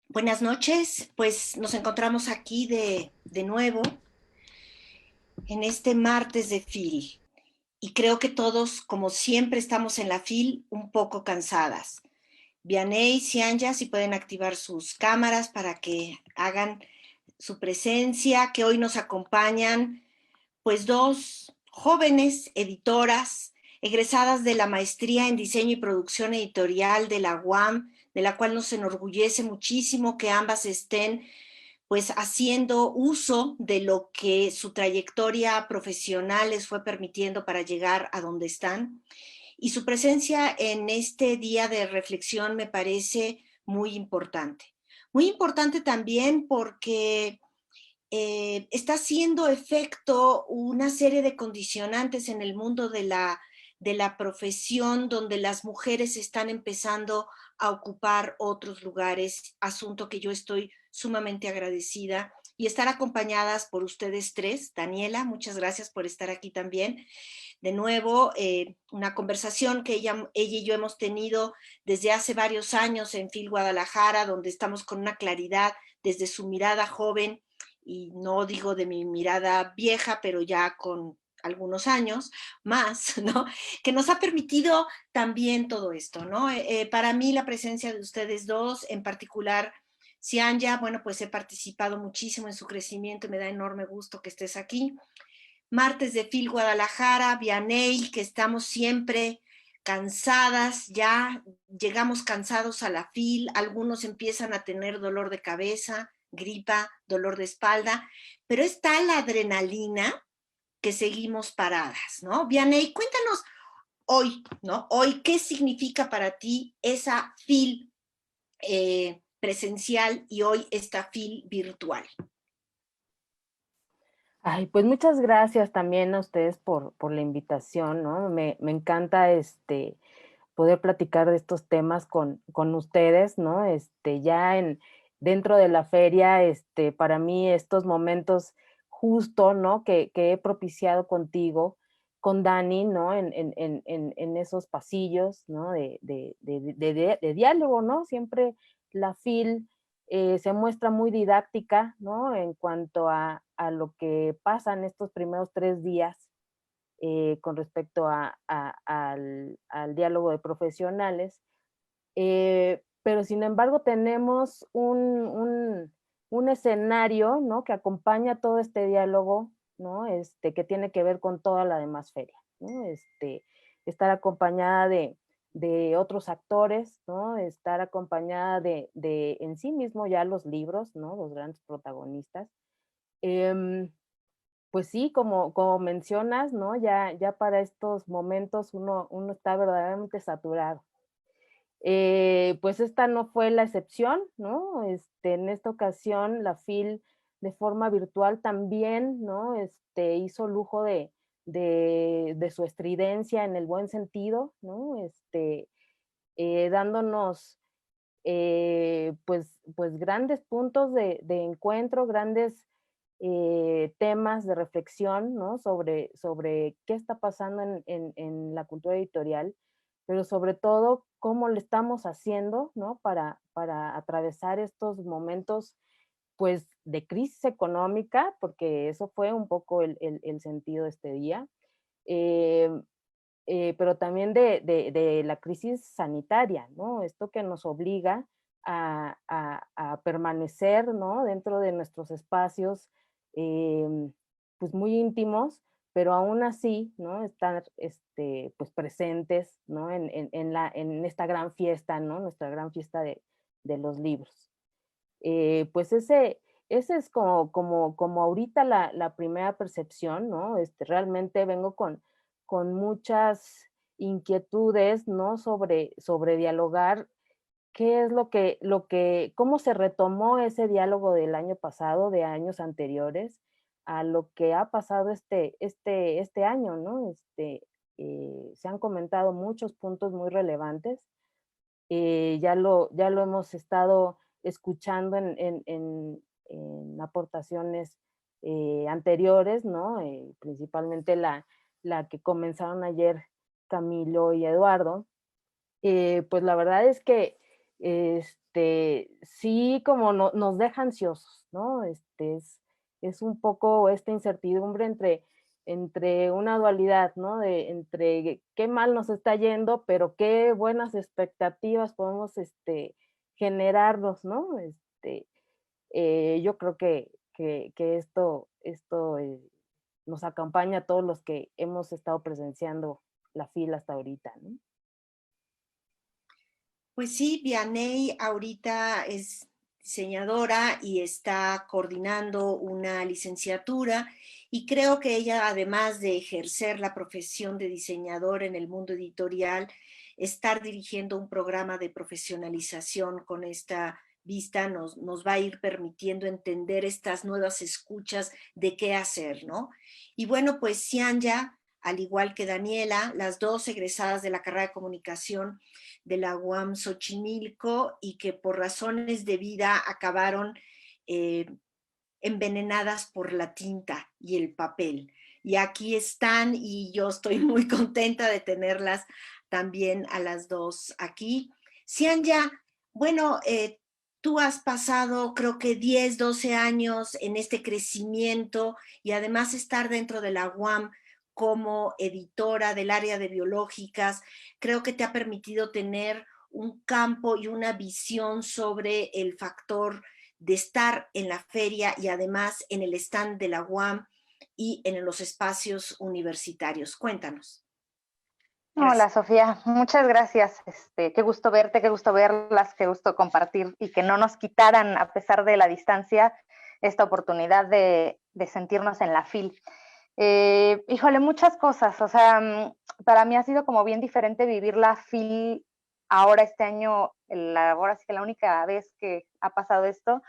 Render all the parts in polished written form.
Buenas noches, pues nos encontramos aquí de nuevo en este martes de FIL y creo que todos, como siempre, estamos en la FIL un poco cansadas. Vianey, Cianya, si pueden activar sus cámaras para que hagan su presencia, que hoy nos acompañan pues dos jóvenes editoras egresadas de la maestría en diseño y producción editorial de la UAM, de la cual nos enorgullece muchísimo que ambas estén pues haciendo uso de lo que su trayectoria profesional les fue permitiendo para llegar a donde están. Y su presencia en este día de reflexión me parece muy importante. Muy importante también porque está haciendo efecto una serie de condicionantes en el mundo de la profesión donde las mujeres están empezando a ocupar otros lugares, asunto que yo estoy sumamente agradecida y estar acompañadas por ustedes tres. Daniela, muchas gracias por estar aquí también. De nuevo, una conversación que ella y yo hemos tenido desde hace varios años en FIL Guadalajara, donde estamos con una claridad desde su mirada joven, y no digo de mi mirada vieja, pero ya con algunos años más, ¿no? Que nos ha permitido también todo esto, ¿no? Para mí la presencia de ustedes dos, en particular Cianya, bueno, pues he participado muchísimo en su crecimiento y me da enorme gusto que estés aquí. Martes de FIL Guadalajara, Vianey, que estamos siempre cansadas, ya llegamos cansados a la FIL, algunos empiezan a tener dolor de cabeza, gripa, dolor de espalda, pero es tal la adrenalina que seguimos paradas, ¿no? Vianey, cuéntanos hoy, ¿no? Hoy, ¿qué significa para ti esa FIL presencial y hoy esta FIL virtual? Ay, pues muchas gracias también a ustedes por la invitación, ¿no? Me encanta poder platicar de estos temas con ustedes, ¿no? Ya dentro de la feria, para mí estos momentos justo, ¿no? Que he propiciado contigo, con Dani, ¿no? En esos pasillos, ¿no? De diálogo, ¿no? Siempre la FIL se muestra muy didáctica, ¿no? En cuanto a lo que pasa en estos primeros 3 días con respecto al diálogo de profesionales. Pero sin embargo tenemos un escenario, ¿no? Que acompaña todo este diálogo, ¿no? Que tiene que ver con toda la demás feria, ¿no? Estar acompañada de otros actores, ¿no? Estar acompañada de en sí mismo ya los libros, ¿no? Los grandes protagonistas. Em, pues sí, como mencionas, ¿no? Ya para estos momentos uno está verdaderamente saturado. Pues esta no fue la excepción, ¿no? En esta ocasión la FIL de forma virtual también, ¿no? Hizo lujo de su estridencia en el buen sentido, ¿no? Dándonos pues grandes puntos de encuentro, grandes temas de reflexión, ¿no? Sobre qué está pasando en la cultura editorial, pero sobre todo cómo le estamos haciendo, ¿no? Para atravesar estos momentos, pues, de crisis económica, porque eso fue un poco el sentido de este día, eh, pero también de la crisis sanitaria, ¿no? Esto que nos obliga a permanecer, ¿no? Dentro de nuestros espacios, pues muy íntimos, pero aún así, ¿no? Estar, pues presentes, ¿no? En esta gran fiesta, ¿no? Nuestra gran fiesta de los libros. Pues ese es como ahorita la primera percepción, ¿no? Realmente vengo con muchas inquietudes, ¿no? Sobre dialogar qué es cómo se retomó ese diálogo del año pasado, de años anteriores, a lo que ha pasado este año, ¿no? Se han comentado muchos puntos muy relevantes. Ya lo hemos estado escuchando en aportaciones anteriores, ¿no? Principalmente la que comenzaron ayer Camilo y Eduardo. Pues la verdad es que sí, como nos deja ansiosos, ¿no? Es un poco esta incertidumbre entre una dualidad, ¿no? Entre qué mal nos está yendo, pero qué buenas expectativas podemos generarnos, ¿no? Yo creo que esto nos acompaña a todos los que hemos estado presenciando la fila hasta ahorita, ¿no? Pues sí, Vianey ahorita es diseñadora y está coordinando una licenciatura y creo que ella, además de ejercer la profesión de diseñador en el mundo editorial, estar dirigiendo un programa de profesionalización con esta vista nos va a ir permitiendo entender estas nuevas escuchas de qué hacer, ¿no? Y bueno, pues Cianya, al igual que Daniela, las dos egresadas de la carrera de comunicación de la UAM Xochimilco y que por razones de vida acabaron eh, envenenadas por la tinta y el papel. Y aquí están y yo estoy muy contenta de tenerlas también a las dos aquí. Cianya, bueno, tú has pasado creo que 10, 12 años en este crecimiento y además estar dentro de la UAM como editora del área de biológicas, creo que te ha permitido tener un campo y una visión sobre el factor de estar en la feria y además en el stand de la UAM y en los espacios universitarios. Cuéntanos. Hola Gracias. Sofía, muchas gracias. Qué gusto verte, qué gusto verlas, qué gusto compartir y que no nos quitaran, a pesar de la distancia, esta oportunidad de sentirnos en la FIL. Híjole, muchas cosas. O sea, para mí ha sido como bien diferente vivir la FIL ahora este año, ahora sí que la única vez que ha pasado esto,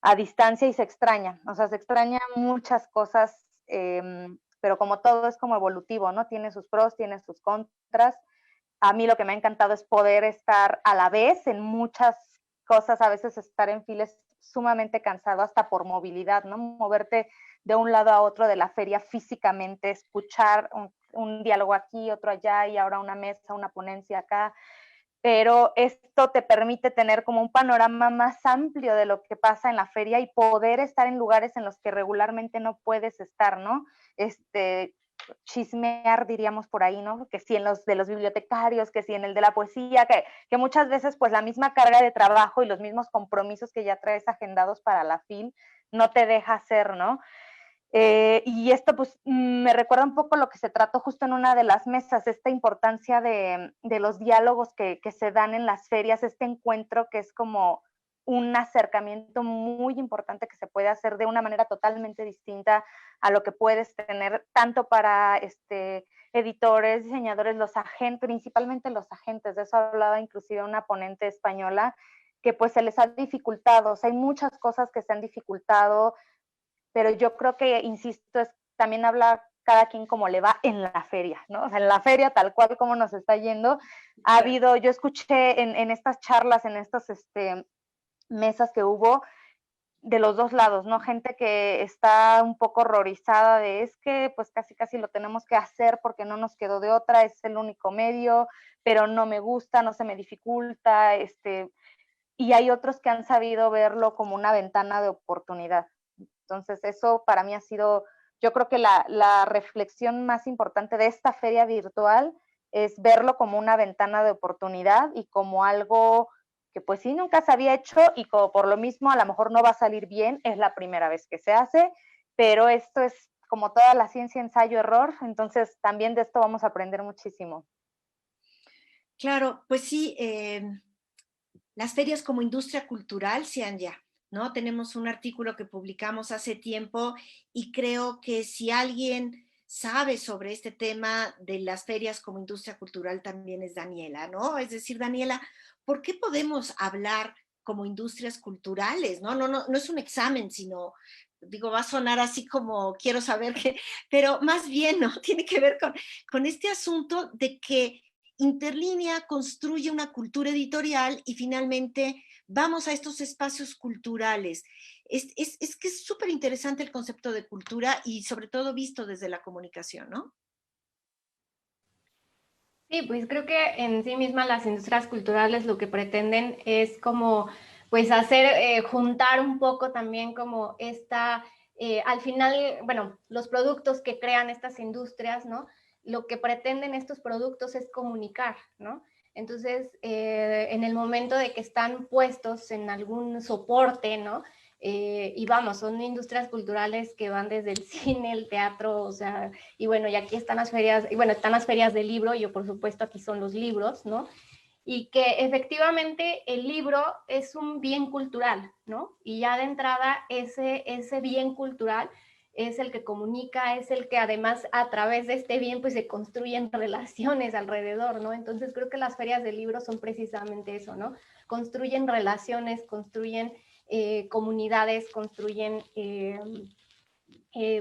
a distancia y se extraña. O sea, se extrañan muchas cosas, pero como todo es como evolutivo, ¿no? Tiene sus pros, tiene sus contras. A mí lo que me ha encantado es poder estar a la vez en muchas cosas. A veces estar en fila es sumamente cansado hasta por movilidad, ¿no? Moverte de un lado a otro de la feria físicamente, escuchar un diálogo aquí, otro allá y ahora una mesa, una ponencia acá. Pero esto te permite tener como un panorama más amplio de lo que pasa en la feria y poder estar en lugares en los que regularmente no puedes estar, ¿no? Chismear, diríamos por ahí, ¿no? Que sí en los de los bibliotecarios, que sí en el de la poesía, que muchas veces pues la misma carga de trabajo y los mismos compromisos que ya traes agendados para la FIL no te deja hacer, ¿no? Y esto pues me recuerda un poco lo que se trató justo en una de las mesas, esta importancia de los diálogos que se dan en las ferias, este encuentro que es como un acercamiento muy importante que se puede hacer de una manera totalmente distinta a lo que puedes tener tanto para editores, diseñadores, los agentes, principalmente los agentes. De eso hablaba inclusive una ponente española, que pues se les ha dificultado. O sea, hay muchas cosas que se han dificultado, pero yo creo que, insisto, también habla cada quien como le va en la feria, ¿no? O sea, en la feria, tal cual como nos está yendo, ha habido, yo escuché en estas charlas, en estas mesas que hubo, de los dos lados, ¿no? Gente que está un poco horrorizada de es que pues casi casi lo tenemos que hacer porque no nos quedó de otra, es el único medio, pero no me gusta, no se me dificulta, y hay otros que han sabido verlo como una ventana de oportunidad. Entonces, eso para mí ha sido, yo creo que la reflexión más importante de esta feria virtual es verlo como una ventana de oportunidad y como algo que pues sí nunca se había hecho y como por lo mismo a lo mejor no va a salir bien, es la primera vez que se hace, pero esto es como toda la ciencia, ensayo, error, entonces también de esto vamos a aprender muchísimo. Claro, pues sí, las ferias como industria cultural sean ya, ¿no? Tenemos un artículo que publicamos hace tiempo y creo que si alguien sabe sobre este tema de las ferias como industria cultural también es Daniela, ¿no? Es decir, Daniela, ¿por qué podemos hablar como industrias culturales? No es un examen, sino, digo, va a sonar así como quiero saber qué, pero más bien, ¿no? Tiene que ver con este asunto de que Interlínea construye una cultura editorial y finalmente vamos a estos espacios culturales. Es que es súper interesante el concepto de cultura y sobre todo visto desde la comunicación, ¿no? Sí, pues creo que en sí mismas las industrias culturales lo que pretenden es como pues hacer, juntar un poco también como al final, bueno, los productos que crean estas industrias, ¿no? Lo que pretenden estos productos es comunicar, ¿no? Entonces, en el momento de que están puestos en algún soporte, ¿no? Y vamos, son industrias culturales que van desde el cine, el teatro, o sea, y bueno, y aquí están las ferias, y bueno, están las ferias del libro, y yo por supuesto aquí son los libros, ¿no? Y que efectivamente el libro es un bien cultural, ¿no? Y ya de entrada ese bien cultural es el que comunica, es el que además a través de este bien pues se construyen relaciones alrededor, ¿no? Entonces creo que las ferias del libro son precisamente eso, ¿no? Construyen relaciones, construyen comunidades, construyen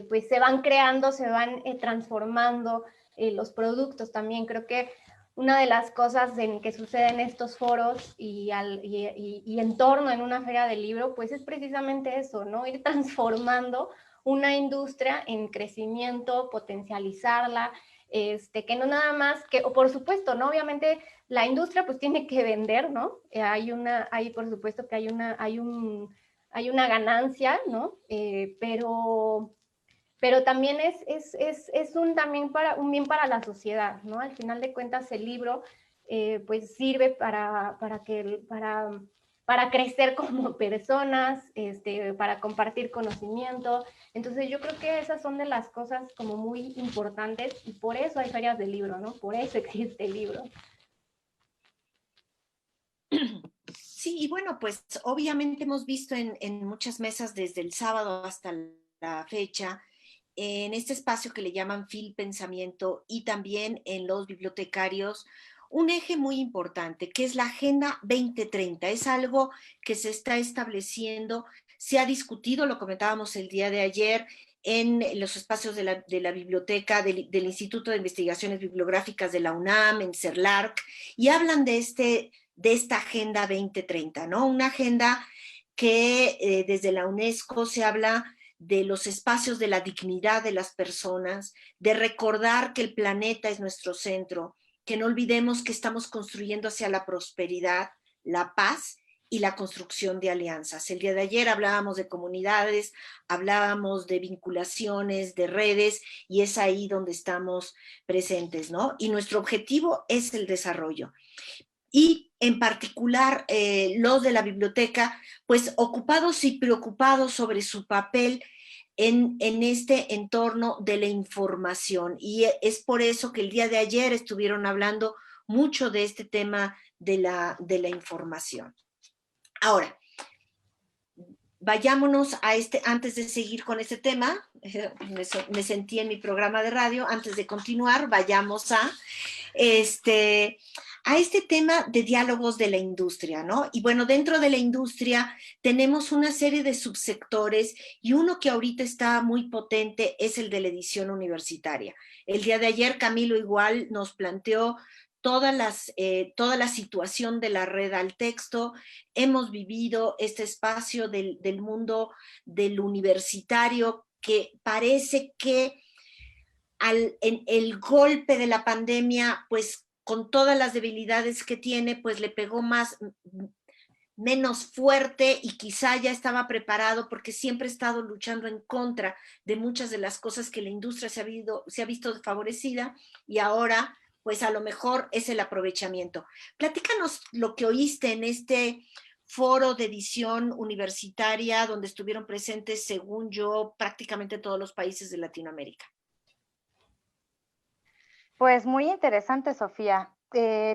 pues se van creando, se van transformando los productos también. Creo que una de las cosas que sucede en estos foros y en torno en una feria del libro, pues es precisamente eso, ¿no? Ir transformando una industria en crecimiento, potencializarla, que no nada más, que, o por supuesto, ¿no? Obviamente la industria pues tiene que vender, ¿no? Hay por supuesto que hay una ganancia, ¿no? Pero también es también un bien para la sociedad, ¿no? Al final de cuentas el libro pues sirve para crecer como personas, para compartir conocimiento. Entonces yo creo que esas son de las cosas como muy importantes y por eso hay ferias de libro, ¿no? Por eso existe el libro. Sí, y bueno, pues obviamente hemos visto en muchas mesas desde el sábado hasta la fecha, en este espacio que le llaman Fil Pensamiento y también en los bibliotecarios, un eje muy importante que es la Agenda 2030. Es algo que se está estableciendo, se ha discutido, lo comentábamos el día de ayer, en los espacios de la biblioteca, del Instituto de Investigaciones Bibliográficas de la UNAM, en CERLARC, y hablan de esta Agenda 2030, ¿no? Una agenda que desde la UNESCO se habla de los espacios de la dignidad de las personas, de recordar que el planeta es nuestro centro, que no olvidemos que estamos construyendo hacia la prosperidad, la paz y la construcción de alianzas. El día de ayer hablábamos de comunidades, hablábamos de vinculaciones, de redes, y es ahí donde estamos presentes, ¿no? Y nuestro objetivo es el desarrollo. Y en particular los de la biblioteca, pues ocupados y preocupados sobre su papel en este entorno de la información. Y es por eso que el día de ayer estuvieron hablando mucho de este tema de la información. Ahora, vayámonos a antes de seguir con este tema, me sentí en mi programa de radio, antes de continuar, vayamos a este tema de diálogos de la industria, ¿no? Y bueno, dentro de la industria tenemos una serie de subsectores y uno que ahorita está muy potente es el de la edición universitaria. El día de ayer Camilo igual nos planteó toda la situación de la red al texto. Hemos vivido este espacio del mundo del universitario que parece que en el golpe de la pandemia, pues con todas las debilidades que tiene, pues le pegó menos fuerte y quizá ya estaba preparado porque siempre ha estado luchando en contra de muchas de las cosas que la industria se ha visto favorecida, y ahora pues a lo mejor es el aprovechamiento. Platícanos lo que oíste en este foro de edición universitaria donde estuvieron presentes, según yo, prácticamente todos los países de Latinoamérica. Pues muy interesante, Sofía.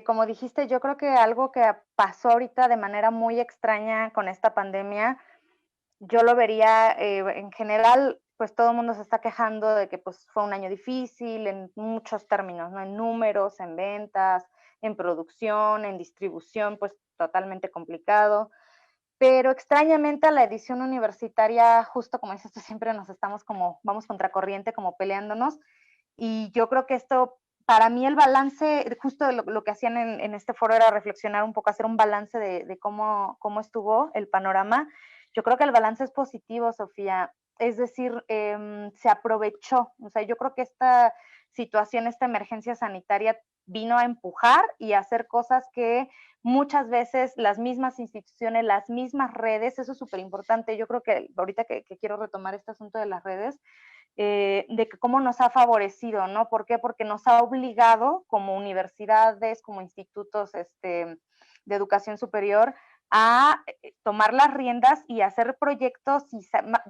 Como dijiste, yo creo que algo que pasó ahorita de manera muy extraña con esta pandemia, yo lo vería en general, pues todo el mundo se está quejando de que pues, fue un año difícil en muchos términos, ¿no? En números, en ventas, en producción, en distribución, pues totalmente complicado. Pero extrañamente a la edición universitaria, justo como dices tú, siempre nos estamos como, vamos contracorriente, como peleándonos. Y yo creo que esto, para mí el balance, justo lo que hacían en este foro era reflexionar un poco, hacer un balance de cómo estuvo el panorama. yo creo que el balance es positivo, Sofía. Es decir, se aprovechó. O sea, yo creo que esta situación, esta emergencia sanitaria vino a empujar y a hacer cosas que muchas veces las mismas instituciones, las mismas redes, eso es súper importante. Yo creo que ahorita que quiero retomar este asunto de las redes, de que cómo nos ha favorecido, ¿no? ¿Por qué? Porque nos ha obligado como universidades, como institutos de educación superior, a tomar las riendas y hacer proyectos y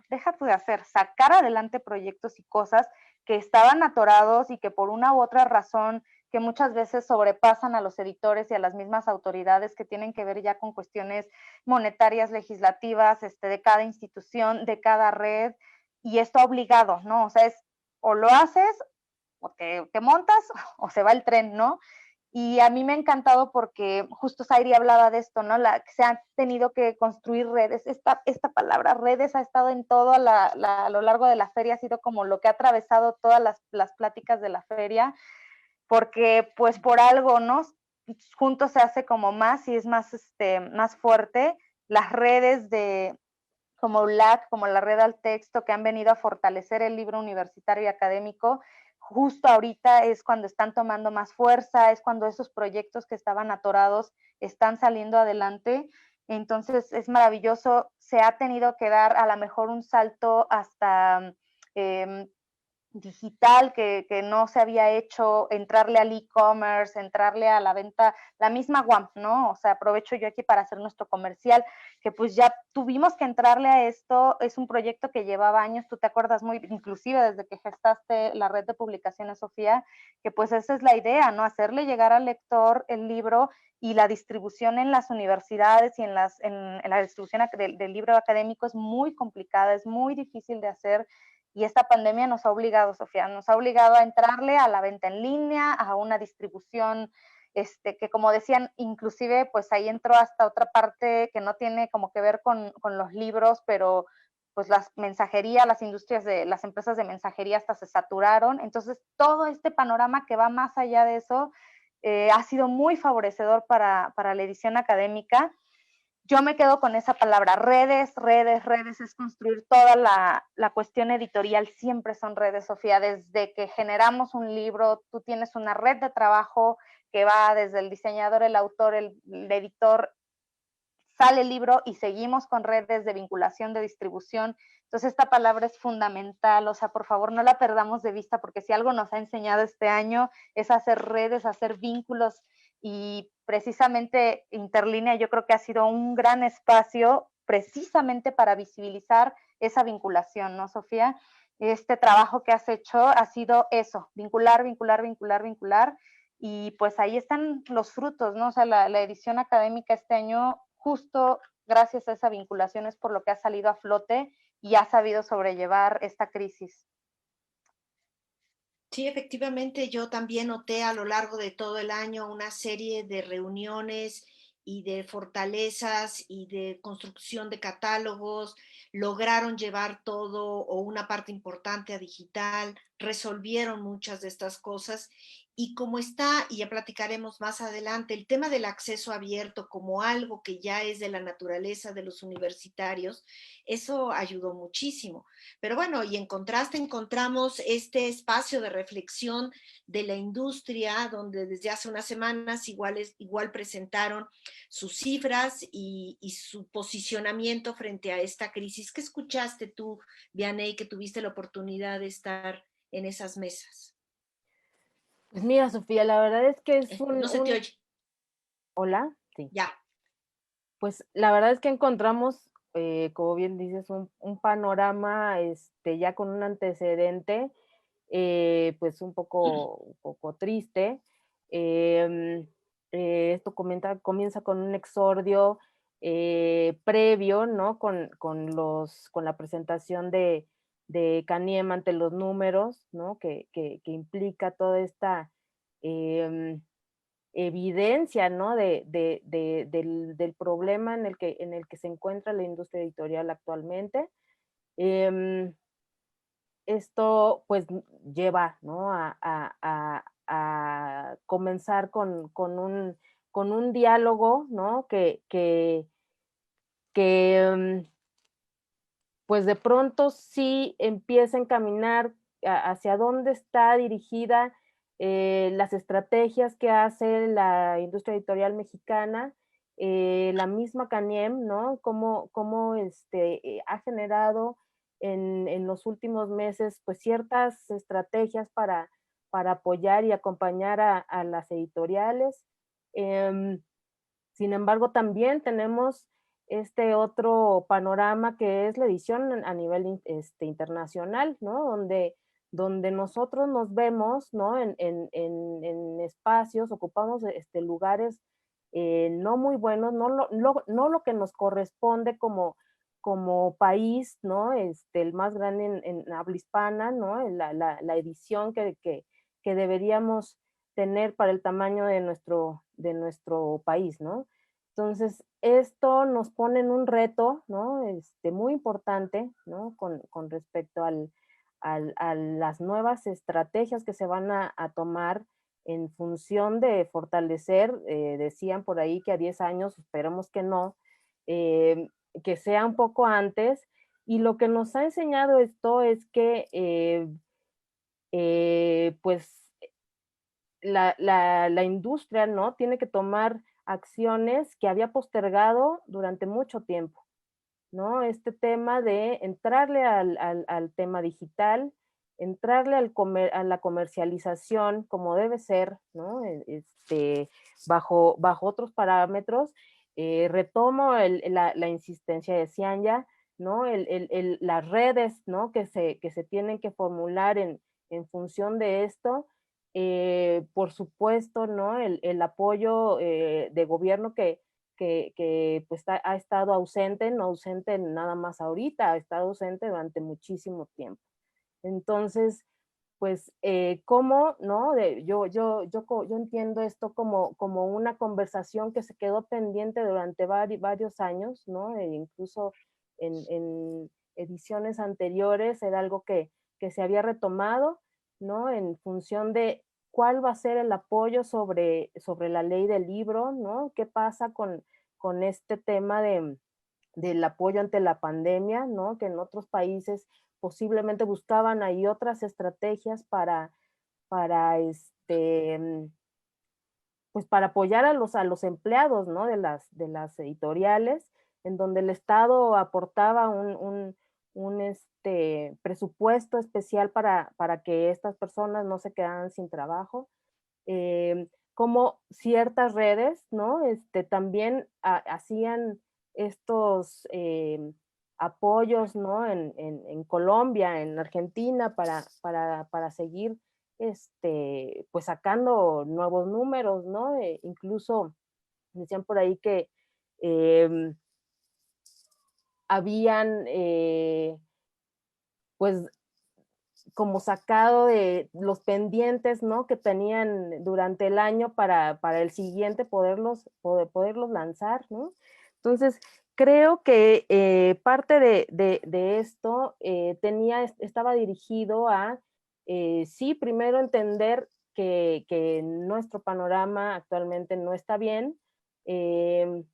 deja tú de hacer, sacar adelante proyectos y cosas que estaban atorados y que por una u otra razón que muchas veces sobrepasan a los editores y a las mismas autoridades que tienen que ver ya con cuestiones monetarias, legislativas, de cada institución, de cada red, y esto ha obligado, ¿no? O sea, es o lo haces o te montas o se va el tren, ¿no? Y a mí me ha encantado porque justo Zairi hablaba de esto, ¿no? Se han tenido que construir redes. Esta palabra redes ha estado en todo a lo largo de la feria, ha sido como lo que ha atravesado todas las pláticas de la feria, porque pues por algo, ¿no? Juntos se hace como más y es más, más fuerte. Las redes como ULAC, como la Red al Texto, que han venido a fortalecer el libro universitario y académico, justo ahorita es cuando están tomando más fuerza, es cuando esos proyectos que estaban atorados están saliendo adelante. Entonces es maravilloso, se ha tenido que dar a lo mejor un salto hasta digital que no se había hecho, entrarle al e-commerce, entrarle a la venta, la misma WAMP, ¿no? O sea, aprovecho yo aquí para hacer nuestro comercial, que pues ya tuvimos que entrarle a esto, es un proyecto que llevaba años, tú te acuerdas muy, inclusive desde que gestaste la red de publicaciones, Sofía, que pues esa es la idea, ¿no? Hacerle llegar al lector el libro y la distribución en las universidades y en la distribución del libro académico es muy complicada, es muy difícil de hacer. Y esta pandemia nos ha obligado, Sofía, nos ha obligado a entrarle a la venta en línea, a una distribución, que como decían, inclusive pues ahí entró hasta otra parte que no tiene como que ver con los libros, pero pues las mensajerías, las industrias de las empresas de mensajería hasta se saturaron. Entonces todo este panorama que va más allá de eso ha sido muy favorecedor para la edición académica. Yo me quedo con esa palabra, redes, redes, redes, es construir toda la cuestión editorial, siempre son redes, Sofía, desde que generamos un libro, tú tienes una red de trabajo que va desde el diseñador, el autor, el editor, sale el libro y seguimos con redes de vinculación, de distribución. Entonces esta palabra es fundamental, o sea, por favor no la perdamos de vista, porque si algo nos ha enseñado este año es hacer redes, hacer vínculos, y precisamente Interlínea yo creo que ha sido un gran espacio precisamente para visibilizar esa vinculación, ¿no, Sofía? Este trabajo que has hecho ha sido eso, vincular, vincular, vincular, vincular, y pues ahí están los frutos, ¿no? O sea, la edición académica este año, justo gracias a esa vinculación, es por lo que ha salido a flote y ha sabido sobrellevar esta crisis. Sí, efectivamente, yo también noté a lo largo de todo el año una serie de reuniones y de fortalezas y de construcción de catálogos, lograron llevar todo o una parte importante a digital, resolvieron muchas de estas cosas y como está, y ya platicaremos más adelante, el tema del acceso abierto como algo que ya es de la naturaleza de los universitarios, eso ayudó muchísimo. Pero bueno, y en contraste encontramos este espacio de reflexión de la industria, donde desde hace unas semanas igual presentaron sus cifras y su posicionamiento frente a esta crisis. ¿Qué escuchaste tú, Vianey, que tuviste la oportunidad de estar en esas mesas? Pues mira, Sofía, la verdad es que es No se te oye. Hola, sí. Ya. Pues la verdad es que encontramos, como bien dices, un panorama ya con un antecedente, pues un poco triste. Esto comienza con un exordio previo, ¿no? Con la presentación de Caniem ante los números, ¿no? Que implica toda esta evidencia, ¿no? Del problema en el que se encuentra la industria editorial actualmente. Esto pues lleva, ¿no? a comenzar con un diálogo, ¿no? que pues de pronto sí empieza a encaminar hacia dónde está dirigida las estrategias que hace la industria editorial mexicana, la misma Caniem, ¿no? Cómo ha generado en los últimos meses pues ciertas estrategias para apoyar y acompañar a las editoriales. Sin embargo, también tenemos este otro panorama que es la edición a nivel internacional, ¿no? Donde nosotros nos vemos, ¿no? En espacios, ocupamos lugares no muy buenos, no lo que nos corresponde como país, ¿no? El más grande en habla hispana, ¿no? La edición que deberíamos tener para el tamaño de nuestro país, ¿no? Entonces, esto nos pone en un reto, ¿no? Muy importante, ¿no? Con respecto a las nuevas estrategias que se van a tomar en función de fortalecer, decían por ahí que a 10 años, esperemos que no, que sea un poco antes, y lo que nos ha enseñado esto es que, pues, la industria, ¿no? Tiene que tomar acciones que había postergado durante mucho tiempo, ¿no? Este tema de entrarle al tema digital, entrarle a la comercialización como debe ser, ¿no? Bajo otros parámetros. Retomo la insistencia de Cianya, ¿no? Las redes, ¿no? Que se tienen que formular en función de esto. Por supuesto, ¿no? El apoyo de gobierno que pues ha estado ausente, no ausente nada más ahorita, ha estado ausente durante muchísimo tiempo. Entonces, pues, ¿cómo, no? Yo entiendo esto como una conversación que se quedó pendiente durante varios años, ¿no? Incluso en ediciones anteriores era algo que se había retomado, ¿no? En función de cuál va a ser el apoyo sobre la ley del libro, ¿no? ¿Qué pasa con este tema del apoyo ante la pandemia, ¿no? Que en otros países posiblemente buscaban ahí otras estrategias para pues para apoyar a los empleados, ¿no? De las editoriales, en donde el Estado aportaba un presupuesto especial para que estas personas no se quedaran sin trabajo. Como ciertas redes, ¿no? También hacían estos apoyos, ¿no? En Colombia, en Argentina, para seguir, pues sacando nuevos números, ¿no? Incluso decían por ahí que em, habían, pues, como sacado de los pendientes, ¿no? Que tenían durante el año para el siguiente poderlos lanzar, ¿no? Entonces, creo que parte de esto estaba dirigido a, sí, primero entender que nuestro panorama actualmente no está bien, em,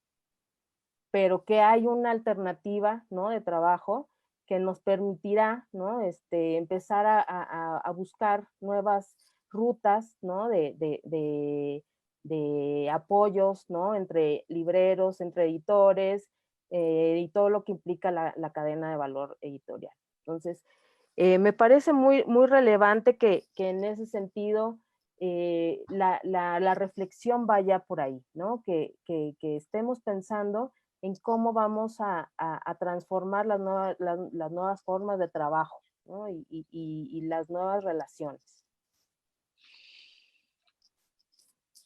pero que hay una alternativa, ¿no? De trabajo que nos permitirá, ¿no? Empezar a buscar nuevas rutas, ¿no? De apoyos, ¿no? Entre libreros, entre editores, y todo lo que implica la cadena de valor editorial. Entonces, me parece muy, muy relevante que en ese sentido la reflexión vaya por ahí, ¿no? Que estemos pensando en cómo vamos a transformar las nuevas formas de trabajo, ¿no? Y las nuevas relaciones.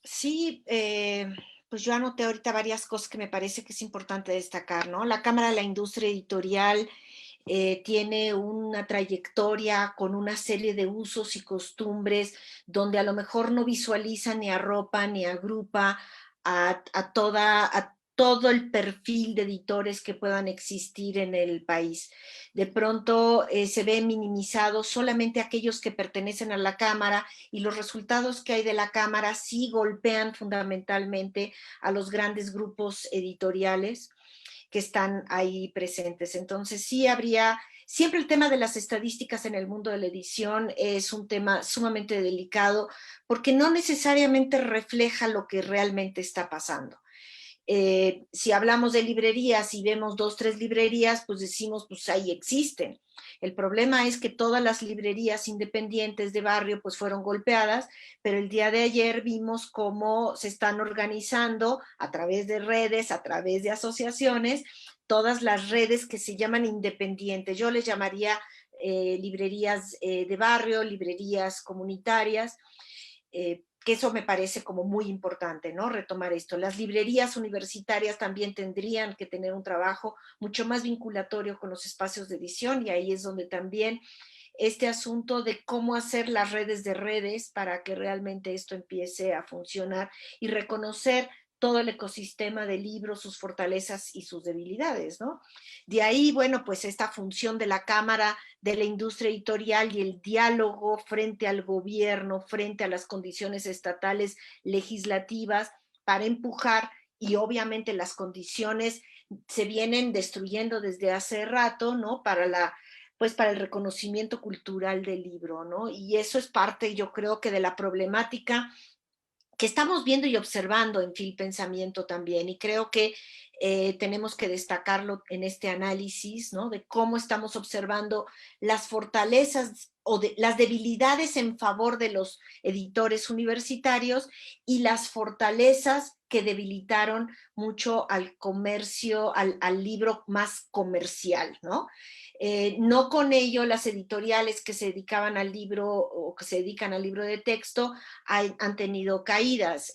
Sí, pues yo anoté ahorita varias cosas que me parece que es importante destacar, ¿no? La Cámara de la Industria Editorial tiene una trayectoria con una serie de usos y costumbres donde a lo mejor no visualiza ni arropa ni agrupa a todo el perfil de editores que puedan existir en el país. De pronto se ve minimizado solamente aquellos que pertenecen a la Cámara, y los resultados que hay de la Cámara sí golpean fundamentalmente a los grandes grupos editoriales. que están ahí presentes. Entonces sí habría, siempre el tema de las estadísticas en el mundo de la edición es un tema sumamente delicado porque no necesariamente refleja lo que realmente está pasando. Si hablamos de librerías y vemos 2, 3 librerías, pues decimos, pues ahí existen. El problema es que todas las librerías independientes de barrio pues fueron golpeadas, pero el día de ayer vimos cómo se están organizando a través de redes, a través de asociaciones, todas las redes que se llaman independientes. Yo les llamaría librerías de barrio, librerías comunitarias, que eso me parece como muy importante, ¿no? Retomar esto. Las librerías universitarias también tendrían que tener un trabajo mucho más vinculatorio con los espacios de edición y ahí es donde también este asunto de cómo hacer las redes de redes para que realmente esto empiece a funcionar y reconocer todo el ecosistema del libro, sus fortalezas y sus debilidades, ¿no? De ahí, bueno, pues esta función de la Cámara de la Industria Editorial y el diálogo frente al gobierno, frente a las condiciones estatales legislativas para empujar, y obviamente las condiciones se vienen destruyendo desde hace rato, ¿no? Pues para el reconocimiento cultural del libro, ¿no? Y eso es parte, yo creo que de la problemática que estamos viendo y observando en Fil Pensamiento también, y creo que tenemos que destacarlo en este análisis, ¿no? De cómo estamos observando las fortalezas o las debilidades en favor de los editores universitarios y las fortalezas que debilitaron mucho al comercio, al libro más comercial, ¿no? No con ello las editoriales que se dedicaban al libro o que se dedican al libro de texto han tenido caídas.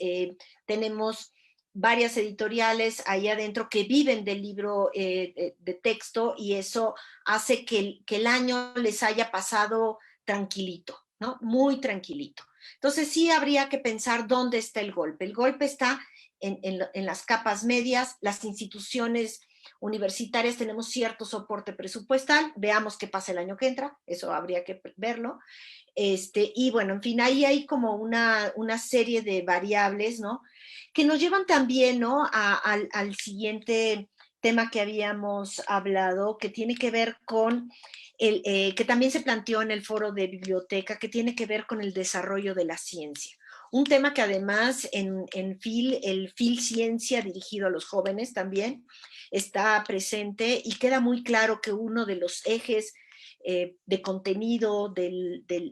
Tenemos varias editoriales ahí adentro que viven del libro de texto y eso hace que el año les haya pasado tranquilito, ¿no? Muy tranquilito. Entonces sí habría que pensar dónde está el golpe. El golpe está en las capas medias, las instituciones universitarias tenemos cierto soporte presupuestal, veamos qué pasa el año que entra, eso habría que verlo. Y bueno, en fin, ahí hay como una serie de variables, ¿no? Que nos llevan también, ¿no? Al siguiente tema que habíamos hablado, que tiene que ver con que también se planteó en el foro de biblioteca, que tiene que ver con el desarrollo de la ciencia. Un tema que además en FIL, el FIL Ciencia dirigido a los jóvenes también está presente y queda muy claro que uno de los ejes de contenido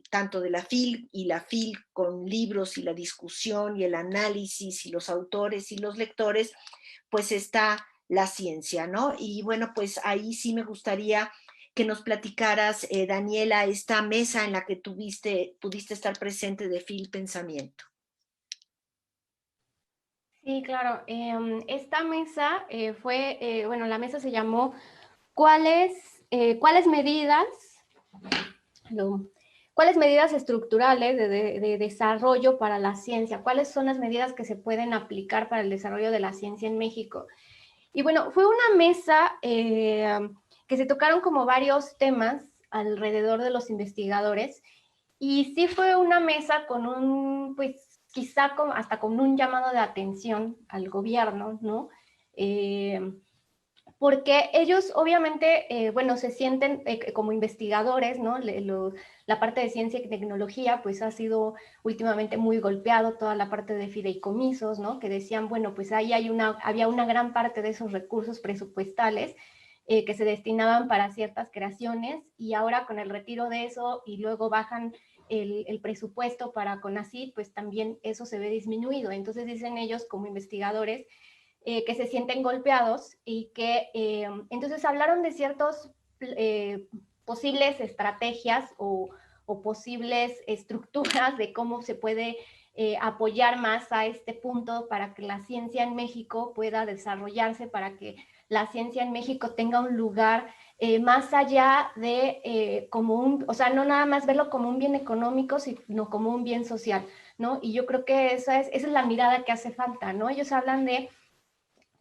tanto de la FIL y la FIL con libros y la discusión y el análisis y los autores y los lectores, pues está la ciencia, ¿no? Y bueno, pues ahí sí me gustaría que nos platicaras, Daniela, esta mesa en la que pudiste estar presente de FIL Pensamiento. Sí, claro. Esta mesa bueno, la mesa se llamó ¿Cuáles medidas ¿Cuáles medidas estructurales de desarrollo para la ciencia? ¿Cuáles son las medidas que se pueden aplicar para el desarrollo de la ciencia en México? Y bueno, fue una mesa que se tocaron como varios temas alrededor de los investigadores y sí fue una mesa con pues quizá hasta con un llamado de atención al gobierno, ¿no? Porque ellos obviamente, bueno, se sienten como investigadores, ¿no? La parte de ciencia y tecnología, pues ha sido últimamente muy golpeado, toda la parte de fideicomisos, ¿no? Que decían, bueno, pues ahí había una gran parte de esos recursos presupuestales que se destinaban para ciertas creaciones y ahora con el retiro de eso y luego bajan el presupuesto para CONACYT, pues también eso se ve disminuido. Entonces dicen ellos como investigadores, que se sienten golpeados y que entonces hablaron de ciertos posibles estrategias o posibles estructuras de cómo se puede apoyar más a este punto para que la ciencia en México pueda desarrollarse, para que la ciencia en México tenga un lugar más allá de o sea, no nada más verlo como un bien económico, sino como un bien social, ¿no? Y yo creo que esa es la mirada que hace falta, ¿no? Ellos hablan de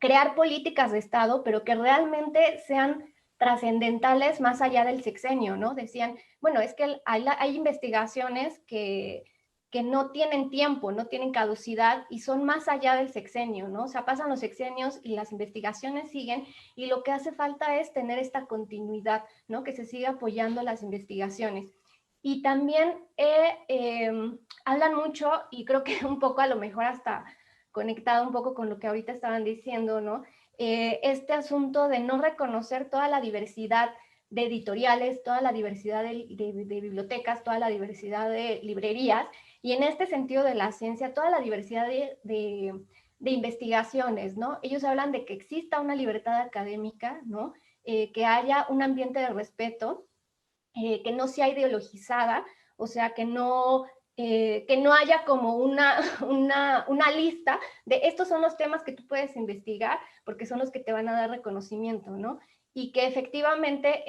crear políticas de Estado, pero que realmente sean trascendentales más allá del sexenio, ¿no? Decían, bueno, es que hay investigaciones que que no tienen tiempo, no tienen caducidad y son más allá del sexenio, ¿no? O sea, pasan los sexenios y las investigaciones siguen y lo que hace falta es tener esta continuidad, ¿no? Que se siga apoyando las investigaciones. Y también hablan mucho, y creo que un poco a lo mejor hasta conectado un poco con lo que ahorita estaban diciendo, ¿no? Este asunto de no reconocer toda la diversidad de editoriales, toda la diversidad de bibliotecas, toda la diversidad de librerías, y en este sentido de la ciencia, toda la diversidad de investigaciones, ¿no? Ellos hablan de que exista una libertad académica, ¿no? Que haya un ambiente de respeto, que no sea ideologizada, o sea, que no haya como una lista de estos son los temas que tú puedes investigar porque son los que te van a dar reconocimiento, ¿no? Y que efectivamente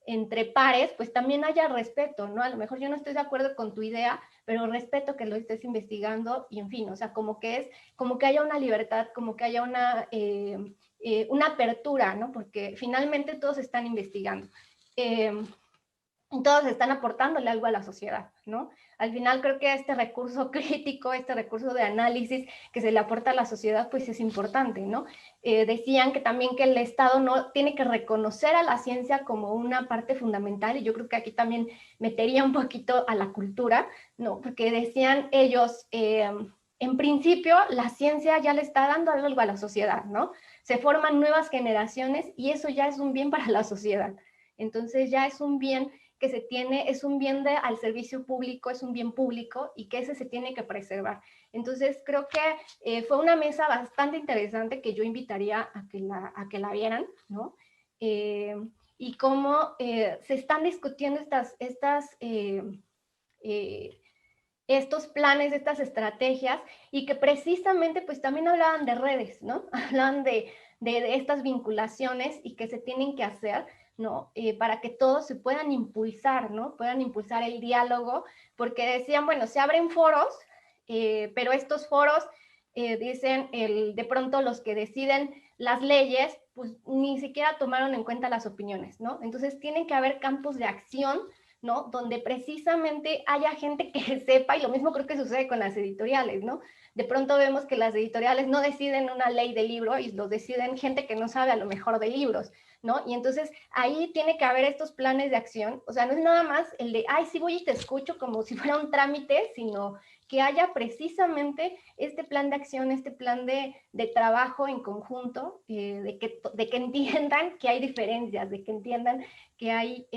entre pares, pues también haya respeto, ¿no? A lo mejor yo no estoy de acuerdo con tu idea, pero respeto que lo estés investigando y en fin, o sea, como que haya una libertad, como que haya una apertura, ¿no? Porque finalmente todos están investigando. Todos están aportándole algo a la sociedad, ¿no? Al final creo que este recurso crítico, este recurso de análisis que se le aporta a la sociedad, pues es importante, ¿no? Decían que también que el Estado no tiene que reconocer a la ciencia como una parte fundamental, y yo creo que aquí también metería un poquito a la cultura, ¿no? Porque decían ellos, en principio, la ciencia ya le está dando algo a la sociedad, ¿no? Se forman nuevas generaciones y eso ya es un bien para la sociedad. Entonces ya es un bien que se tiene, es un bien al servicio público, es un bien público y que ese se tiene que preservar. Entonces creo que fue una mesa bastante interesante que yo invitaría a que la vieran, ¿no? Y cómo se están discutiendo estos planes, estas estrategias, y que precisamente pues también hablaban de redes, ¿no? Hablaban de estas vinculaciones y que se tienen que hacer, ¿no? Para que todos se puedan impulsar, ¿no? Puedan impulsar el diálogo, porque decían, bueno, se abren foros, pero estos foros, dicen, de pronto los que deciden las leyes, pues ni siquiera tomaron en cuenta las opiniones, ¿no? Entonces tienen que haber campos de acción, ¿no? Donde precisamente haya gente que sepa, y lo mismo creo que sucede con las editoriales, ¿no? De pronto vemos que las editoriales no deciden una ley de libro y lo deciden gente que no sabe a lo mejor de libros, ¿no? Y entonces ahí tiene que haber estos planes de acción, o sea, no es nada más el de, ay, sí voy y te escucho como si fuera un trámite, sino que haya precisamente este plan de acción, este plan de trabajo en conjunto, de que entiendan que hay diferencias, de que entiendan que hay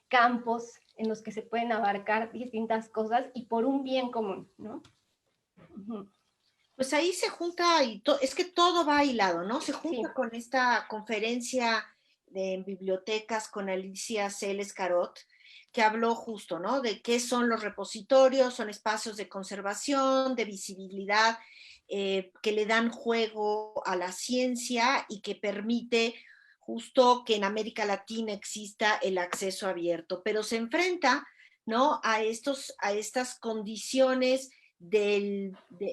campos en los que se pueden abarcar distintas cosas y por un bien común, ¿no? Uh-huh. Pues ahí se junta, es que todo va hilado, ¿no? Se junta Sí. con esta conferencia en bibliotecas con Alicia Celes Carot, que habló justo, ¿no? De qué son los repositorios, son espacios de conservación, de visibilidad, que le dan juego a la ciencia y que permite justo que en América Latina exista el acceso abierto, pero se enfrenta, ¿no? A estas condiciones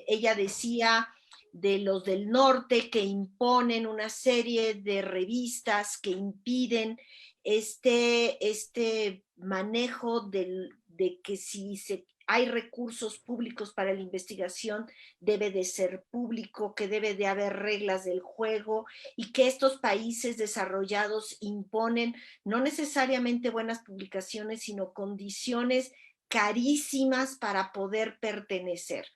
ella decía, de los del norte que imponen una serie de revistas que impiden este manejo de que si hay recursos públicos para la investigación, debe de ser público, que debe de haber reglas del juego y que estos países desarrollados imponen no necesariamente buenas publicaciones, sino condiciones carísimas para poder pertenecer.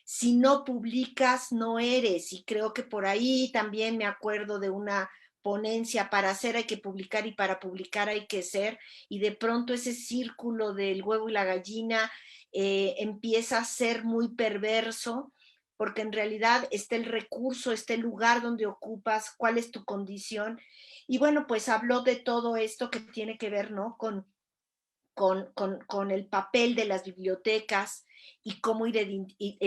Si no publicas, no eres. Y creo que por ahí también me acuerdo de una ponencia: para hacer hay que publicar y para publicar hay que ser. Y de pronto ese círculo del huevo y la gallina empieza a ser muy perverso, porque en realidad está el recurso, está el lugar donde ocupas, cuál es tu condición. Y bueno, pues habló de todo esto que tiene que ver, ¿no? Con el papel de las bibliotecas y cómo el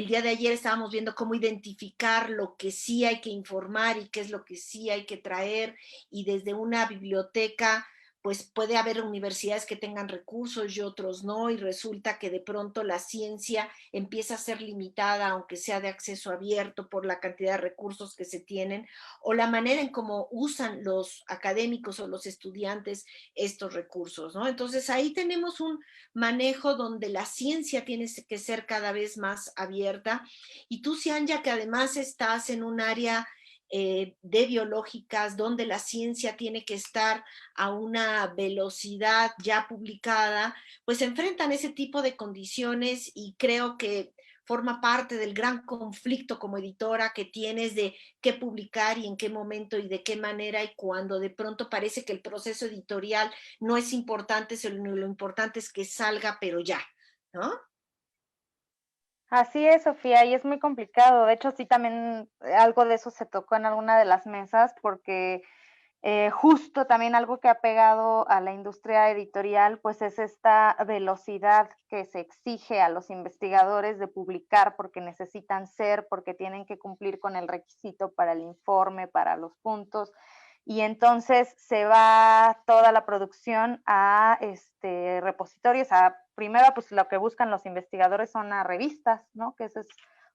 día de ayer estábamos viendo cómo identificar lo que sí hay que informar y qué es lo que sí hay que traer, y desde una biblioteca pues puede haber universidades que tengan recursos y otros no, y resulta que de pronto la ciencia empieza a ser limitada, aunque sea de acceso abierto, por la cantidad de recursos que se tienen, o la manera en cómo usan los académicos o los estudiantes estos recursos, ¿no? Entonces ahí tenemos un manejo donde la ciencia tiene que ser cada vez más abierta. Y tú, Cianya, que además estás en un área de biológicas, donde la ciencia tiene que estar a una velocidad ya publicada, pues enfrentan ese tipo de condiciones y creo que forma parte del gran conflicto como editora que tienes de qué publicar y en qué momento y de qué manera, y cuando de pronto parece que el proceso editorial no es importante, sino lo importante es que salga, pero ya, ¿no? Así es, Sofía, y es muy complicado. De hecho, sí, también algo de eso se tocó en alguna de las mesas, porque justo también algo que ha pegado a la industria editorial, pues es esta velocidad que se exige a los investigadores de publicar porque necesitan ser, porque tienen que cumplir con el requisito para el informe, para los puntos. Y entonces se va toda la producción a repositorios, primero pues lo que buscan los investigadores son a revistas, ¿no? Que esa es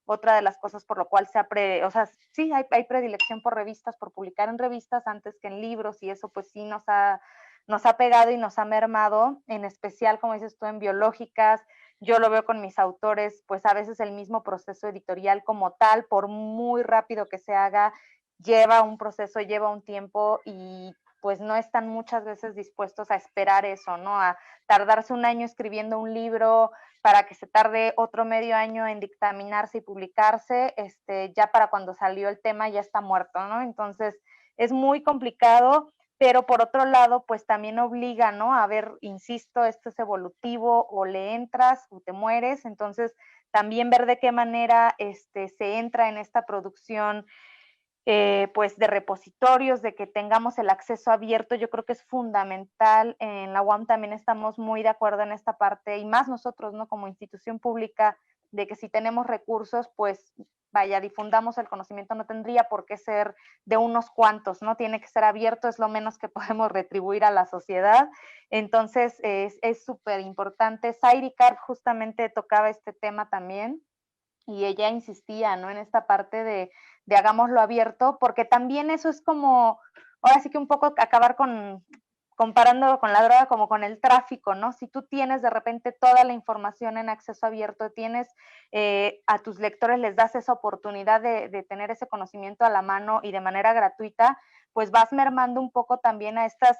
otra de las cosas por lo cual o sea, sí, hay predilección por revistas, por publicar en revistas antes que en libros, y eso pues sí nos ha pegado y nos ha mermado, en especial, como dices tú, en biológicas. Yo lo veo con mis autores, pues a veces el mismo proceso editorial como tal, por muy rápido que se haga, lleva un proceso, lleva un tiempo, y pues no están muchas veces dispuestos a esperar eso, ¿no? A tardarse un año escribiendo un libro para que se tarde otro medio año en dictaminarse y publicarse, ya para cuando salió el tema ya está muerto, ¿no? Entonces es muy complicado, pero por otro lado, pues también obliga, ¿no? A ver, insisto, esto es evolutivo, o le entras o te mueres. Entonces también ver de qué manera se entra en esta producción, pues de repositorios, de que tengamos el acceso abierto, yo creo que es fundamental. En la UAM también estamos muy de acuerdo en esta parte, y más nosotros, ¿no? Como institución pública, de que si tenemos recursos, pues vaya, difundamos el conocimiento, no tendría por qué ser de unos cuantos, ¿no? Tiene que ser abierto, es lo menos que podemos retribuir a la sociedad. Entonces es súper importante. Sairi Karp justamente tocaba este tema también, y ella insistía, ¿no? En esta parte de hagámoslo abierto, porque también eso es como, ahora sí que un poco acabar comparando con la droga como con el tráfico, ¿no? Si tú tienes de repente toda la información en acceso abierto, tienes a tus lectores, les das esa oportunidad de tener ese conocimiento a la mano y de manera gratuita, pues vas mermando un poco también a estas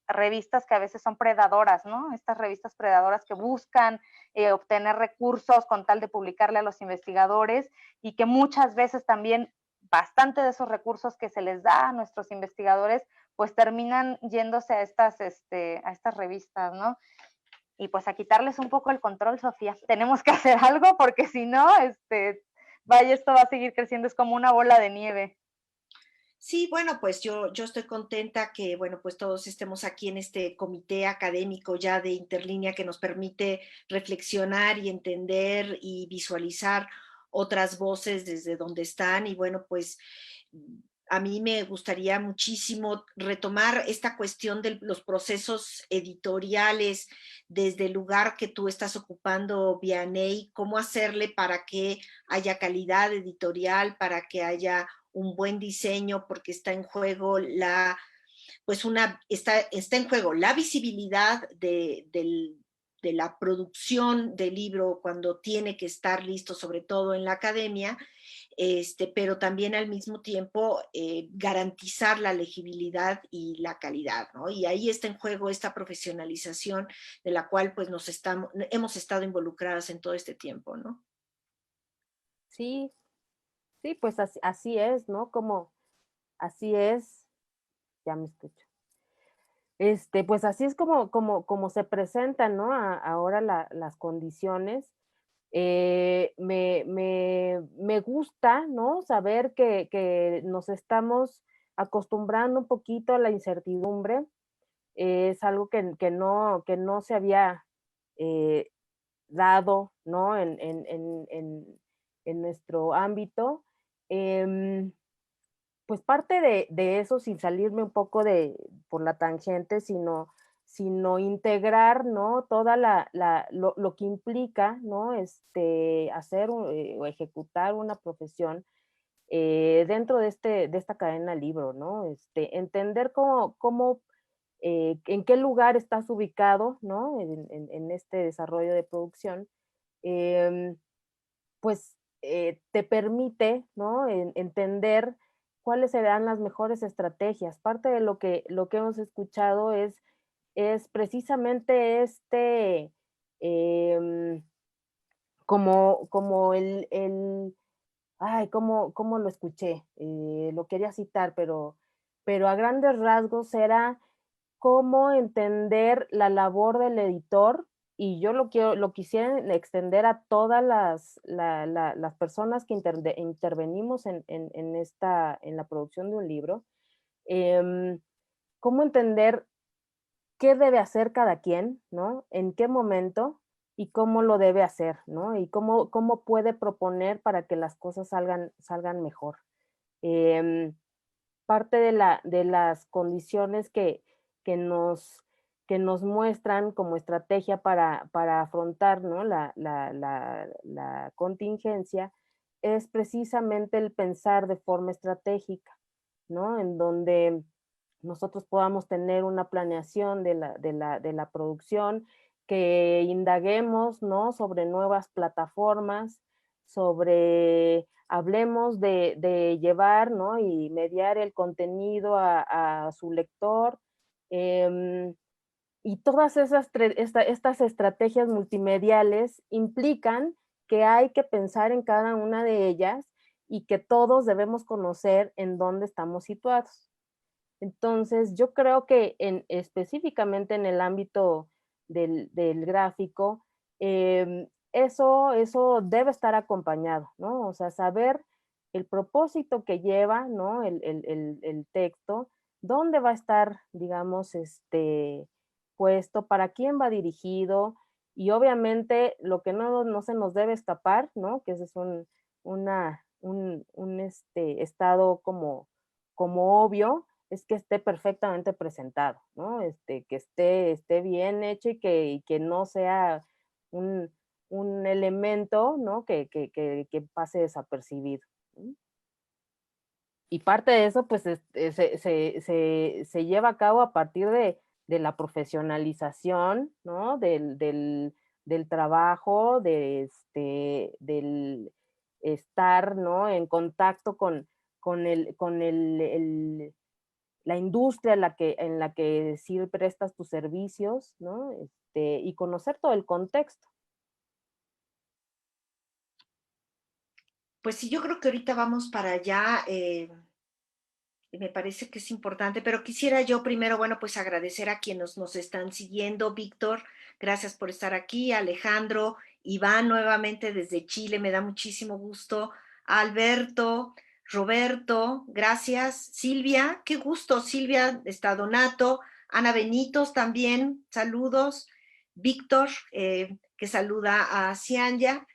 revistas que a veces son predadoras, ¿no? Estas revistas predadoras que buscan obtener recursos con tal de publicarle a los investigadores, y que muchas veces también bastante de esos recursos que se les da a nuestros investigadores pues terminan yéndose a estas revistas, ¿no? Y pues a quitarles un poco el control, Sofía. Tenemos que hacer algo, porque si no, vaya, esto va a seguir creciendo, es como una bola de nieve. Sí, bueno, pues yo estoy contenta que, bueno, pues todos estemos aquí en este comité académico ya de Interlínea, que nos permite reflexionar y entender y visualizar otras voces desde donde están. Y bueno, pues a mí me gustaría muchísimo retomar esta cuestión de los procesos editoriales desde el lugar que tú estás ocupando, Vianey, cómo hacerle para que haya calidad editorial, para que haya un buen diseño, porque está en juego está en juego la visibilidad de la producción del libro cuando tiene que estar listo, sobre todo en la academia, pero también al mismo tiempo garantizar la legibilidad y la calidad, ¿no? Y ahí está en juego esta profesionalización de la cual pues hemos estado involucradas en todo este tiempo, ¿no? Sí, sí, pues así es, ¿no? Como así es, ya me escucho. Pues así es como se presentan, ¿no? Ahora las condiciones. Me gusta, ¿no? Saber que nos estamos acostumbrando un poquito a la incertidumbre. Es algo que no se había eh, dado, ¿no? En nuestro ámbito. Em, pues parte de eso, sin salirme un poco por la tangente, sino integrar, ¿no? Toda lo que implica, ¿no? Hacer o ejecutar una profesión dentro de esta cadena libro, ¿no? Entender en qué lugar estás ubicado, ¿no? En este desarrollo de producción, em, pues te permite, ¿no? Entender cuáles serán las mejores estrategias. Parte de lo que hemos escuchado es precisamente em, como ay, ¿cómo lo escuché? Lo quería citar, pero a grandes rasgos era cómo entender la labor del editor, y yo lo quisiera extender a todas las personas que intervenimos en la producción de un libro. em, Cómo entender qué debe hacer cada quien, ¿no? En qué momento y cómo lo debe hacer, ¿no? Y cómo puede proponer para que las cosas salgan mejor. Em, Parte de las condiciones que nos, que nos muestran como estrategia para afrontar, ¿no? La contingencia es precisamente el pensar de forma estratégica, ¿no? En donde nosotros podamos tener una planeación de la producción, que indaguemos, ¿no? Sobre nuevas plataformas, hablemos de llevar, ¿no? Y mediar el contenido a su lector. em, y todas estas estrategias multimediales implican que hay que pensar en cada una de ellas y que todos debemos conocer en dónde estamos situados. Entonces, yo creo que específicamente en el ámbito del gráfico, eso debe estar acompañado, ¿no? O sea, saber el propósito que lleva, ¿no? El texto, dónde va a estar, digamos, puesto, para quién va dirigido, y obviamente lo que no se nos debe escapar, ¿no? Que ese es un estado como obvio, es que esté perfectamente presentado, ¿no? Que esté bien hecho y que no sea un, un elemento, ¿no? Que pase desapercibido, ¿no? Y parte de eso, pues, se lleva a cabo a partir de la profesionalización, ¿no? Del trabajo, del estar, ¿no? En contacto con la industria en la que sí prestas tus servicios, ¿no? Y conocer todo el contexto. Pues sí, yo creo que ahorita vamos para allá. Me parece que es importante, pero quisiera yo primero, bueno, pues agradecer a quienes nos están siguiendo. Víctor, gracias por estar aquí. Alejandro, Iván, nuevamente desde Chile, me da muchísimo gusto. Alberto, Roberto, gracias. Silvia, qué gusto. Silvia, está Donato. Ana Benitos también, saludos. Víctor, que saluda a Cianya.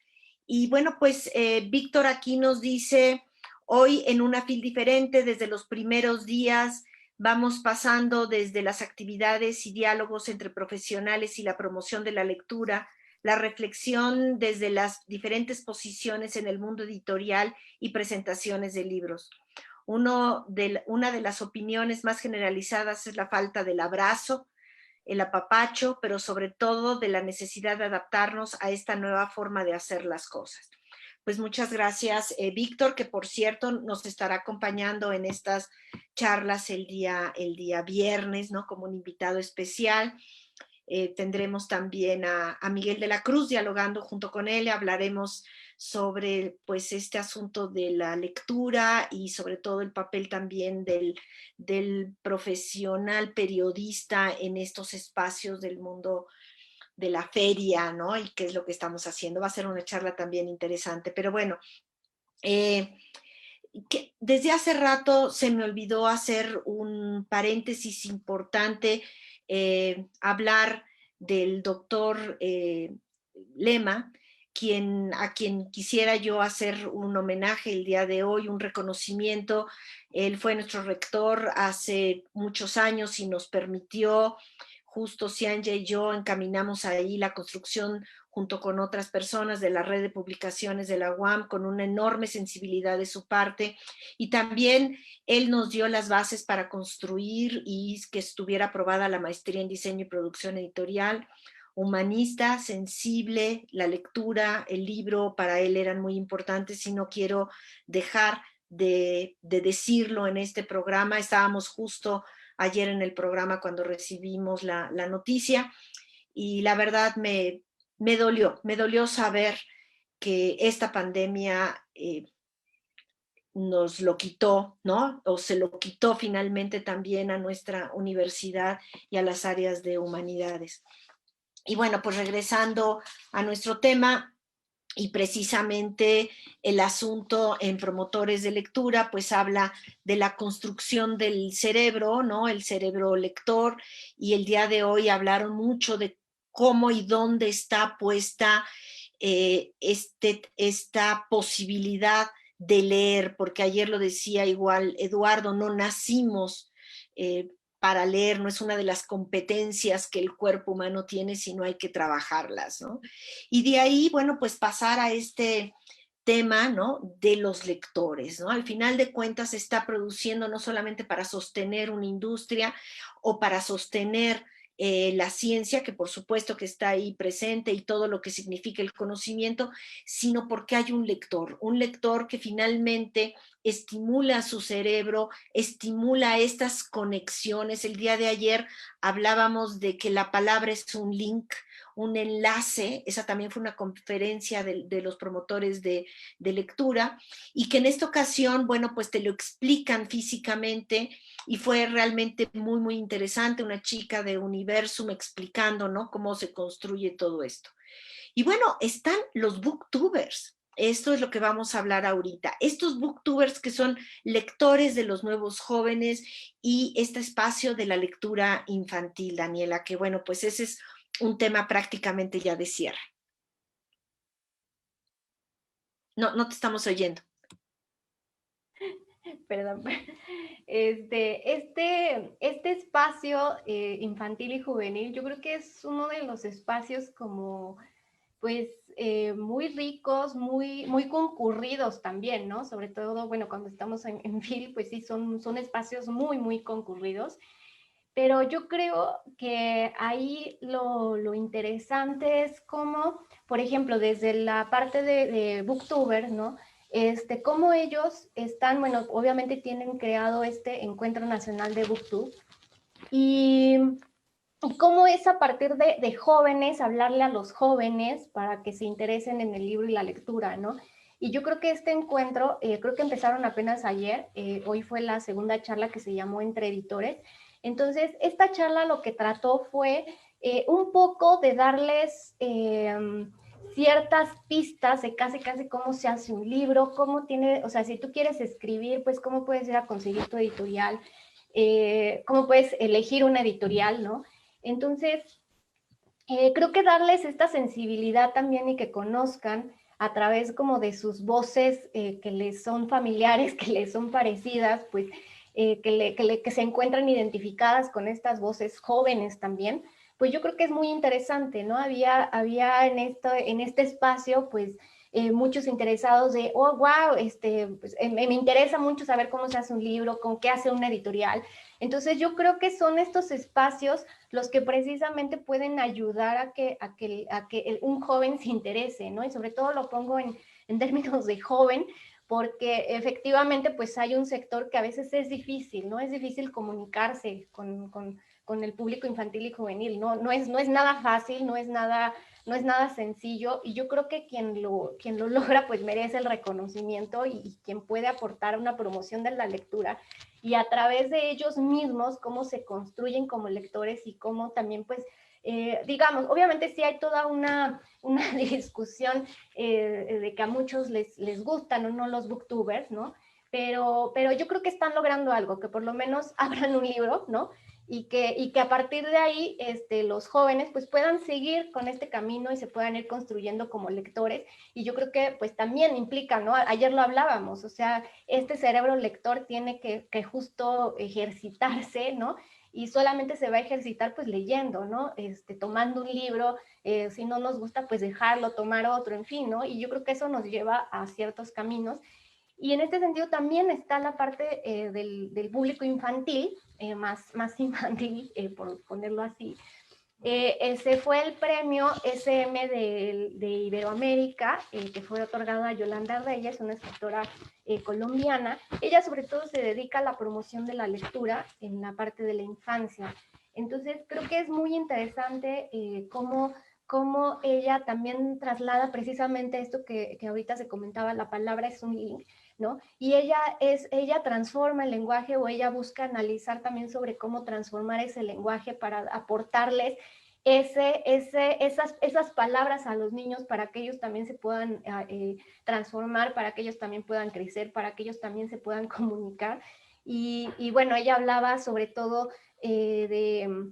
Y bueno, pues Víctor aquí nos dice: hoy en una FIL diferente, desde los primeros días, vamos pasando desde las actividades y diálogos entre profesionales y la promoción de la lectura, la reflexión desde las diferentes posiciones en el mundo editorial y presentaciones de libros. Una de las opiniones más generalizadas es la falta del abrazo, el apapacho, pero sobre todo de la necesidad de adaptarnos a esta nueva forma de hacer las cosas. Pues muchas gracias, Víctor, que por cierto nos estará acompañando en estas charlas el día viernes, ¿no? Como un invitado especial. Tendremos también a Miguel de la Cruz dialogando junto con él. Hablaremos sobre pues este asunto de la lectura y sobre todo el papel también del profesional periodista en estos espacios del mundo de la feria, ¿no? Y qué es lo que estamos haciendo. Va a ser una charla también interesante. Pero bueno, desde hace rato se me olvidó hacer un paréntesis importante, hablar del doctor Lema, a quien quisiera yo hacer un homenaje el día de hoy, un reconocimiento. Él fue nuestro rector hace muchos años y nos permitió, justo Cianya y yo encaminamos ahí la construcción junto con otras personas de la red de publicaciones de la UAM, con una enorme sensibilidad de su parte, y también él nos dio las bases para construir y que estuviera aprobada la maestría en diseño y producción editorial. Humanista, sensible, la lectura, el libro para él eran muy importantes, y no quiero dejar de decirlo en este programa. Estábamos justo ayer en el programa cuando recibimos la noticia, y la verdad me dolió saber que esta pandemia nos lo quitó, ¿no? O se lo quitó finalmente también a nuestra universidad y a las áreas de humanidades. Y bueno, pues regresando a nuestro tema, y precisamente el asunto en Promotores de Lectura, pues habla de la construcción del cerebro, ¿no? El cerebro lector, y el día de hoy hablaron mucho de cómo y dónde está puesta esta posibilidad de leer, porque ayer lo decía igual Eduardo, no nacimos para leer, no es una de las competencias que el cuerpo humano tiene, sino hay que trabajarlas, ¿no? Y de ahí, bueno, pues pasar a este tema, ¿no? De los lectores, ¿no? Al final de cuentas se está produciendo no solamente para sostener una industria o para sostener la ciencia, que por supuesto que está ahí presente, y todo lo que significa el conocimiento, sino porque hay un lector que finalmente estimula su cerebro, estimula estas conexiones. El día de ayer hablábamos de que la palabra es un link, un enlace. Esa también fue una conferencia de los promotores de lectura, y que en esta ocasión, bueno, pues te lo explican físicamente, y fue realmente muy, muy interesante, una chica de Universum explicando, ¿no?, cómo se construye todo esto. Y bueno, están los booktubers. Esto es lo que vamos a hablar ahorita. Estos booktubers que son lectores de los nuevos jóvenes, y este espacio de la lectura infantil, Daniela, que bueno, pues ese es un tema prácticamente ya de cierre. No te estamos oyendo. Perdón. Este espacio infantil y juvenil, yo creo que es uno de los espacios como, pues, muy ricos, muy concurridos también, ¿no? Sobre todo, bueno, cuando estamos en FIL, pues sí, son espacios muy concurridos. Pero yo creo que ahí lo interesante es cómo, por ejemplo, desde la parte de Booktubers, ¿no? Cómo ellos están, bueno, obviamente tienen creado este Encuentro Nacional de Booktube, y cómo es a partir de jóvenes, hablarle a los jóvenes para que se interesen en el libro y la lectura, ¿no? Y yo creo que este encuentro, creo que empezaron apenas ayer, hoy fue la segunda charla que se llamó Entre Editores. Entonces, esta charla lo que trató fue un poco de darles ciertas pistas de casi cómo se hace un libro, cómo tiene, o sea, si tú quieres escribir, pues cómo puedes ir a conseguir tu editorial, cómo puedes elegir una editorial, ¿no? Entonces, creo que darles esta sensibilidad también, y que conozcan a través como de sus voces que les son familiares, que les son parecidas, pues que se encuentran identificadas con estas voces jóvenes también, pues yo creo que es muy interesante, ¿no? Había en este espacio, pues, muchos interesados de, oh, wow, pues, me interesa mucho saber cómo se hace un libro, con qué hace una editorial. Entonces yo creo que son estos espacios los que precisamente pueden ayudar a que un joven se interese, ¿no? Y sobre todo lo pongo en términos de joven, porque efectivamente pues hay un sector que a veces es difícil, ¿no? Es difícil comunicarse con el público infantil y juvenil, ¿no? No es nada fácil, no es nada sencillo, y yo creo que quien lo logra pues merece el reconocimiento, y quien puede aportar una promoción de la lectura, y a través de ellos mismos cómo se construyen como lectores, y cómo también pues digamos, obviamente sí hay toda una discusión de que a muchos les gustan o no los booktubers, ¿no? Pero yo creo que están logrando algo, que por lo menos abran un libro, ¿no? y que a partir de ahí los jóvenes pues puedan seguir con este camino y se puedan ir construyendo como lectores. Y yo creo que pues también implica, ¿no? Ayer lo hablábamos, o sea, este cerebro lector tiene que justo ejercitarse, ¿no? Y solamente se va a ejercitar pues leyendo, ¿no? Tomando un libro, si no nos gusta pues dejarlo, tomar otro, en fin, ¿no? Y yo creo que eso nos lleva a ciertos caminos. Y en este sentido también está la parte del público infantil, más infantil, por ponerlo así. Ese fue el premio SM de Iberoamérica, que fue otorgado a Yolanda Reyes, una escritora colombiana. Ella sobre todo se dedica a la promoción de la lectura en la parte de la infancia. Entonces creo que es muy interesante cómo ella también traslada precisamente esto que ahorita se comentaba, la palabra es un link, ¿no? Y ella transforma el lenguaje, o ella busca analizar también sobre cómo transformar ese lenguaje para aportarles esas palabras a los niños para que ellos también se puedan transformar, para que ellos también puedan crecer, para que ellos también se puedan comunicar. Y bueno, ella hablaba sobre todo de